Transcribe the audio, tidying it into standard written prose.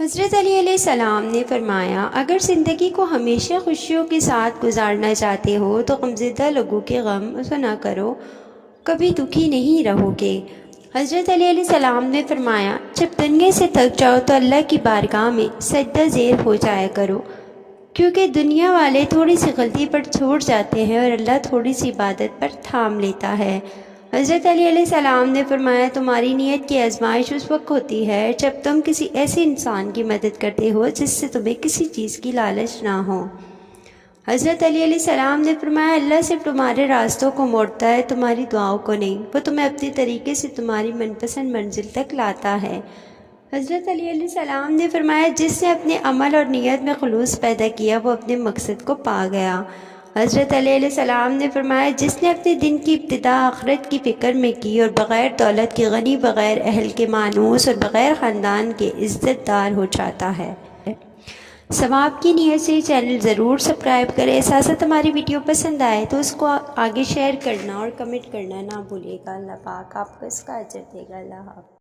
حضرت علی علیہ السلام نے فرمایا، اگر زندگی کو ہمیشہ خوشیوں کے ساتھ گزارنا چاہتے ہو تو غمزدہ لوگوں کے غم سنا کرو، کبھی دکھی نہیں رہو گے۔ حضرت علی علیہ السلام نے فرمایا، جب دنیا سے تھک جاؤ تو اللہ کی بارگاہ میں سجدہ زیر ہو جایا کرو، کیونکہ دنیا والے تھوڑی سی غلطی پر چھوٹ جاتے ہیں اور اللہ تھوڑی سی عبادت پر تھام لیتا ہے۔ حضرت علی علیہ السلام نے فرمایا، تمہاری نیت کی آزمائش اس وقت ہوتی ہے جب تم کسی ایسے انسان کی مدد کرتے ہو جس سے تمہیں کسی چیز کی لالچ نہ ہو۔ حضرت علی علیہ السلام نے فرمایا، اللہ صرف تمہارے راستوں کو موڑتا ہے، تمہاری دعاؤں کو نہیں۔ وہ تمہیں اپنے طریقے سے تمہاری من پسند منزل تک لاتا ہے۔ حضرت علی علیہ السلام نے فرمایا، جس نے اپنے عمل اور نیت میں خلوص پیدا کیا وہ اپنے مقصد کو پا گیا۔ حضرت علی علیہ السلام نے فرمایا، جس نے اپنے دن کی ابتدا آخرت کی فکر میں کی اور بغیر دولت کے غنی، بغیر اہل کے مانوس اور بغیر خاندان کے عزت دار ہو جاتا ہے۔ ثواب کی نیت سے چینل ضرور سبسکرائب کریں۔ ساتھ ہماری ویڈیو پسند آئے تو اس کو آگے شیئر کرنا اور کمنٹ کرنا نہ بھولیے گا۔ اللہ پاک آپ کو اس کا اجر دے گا۔ اللہ حافظ۔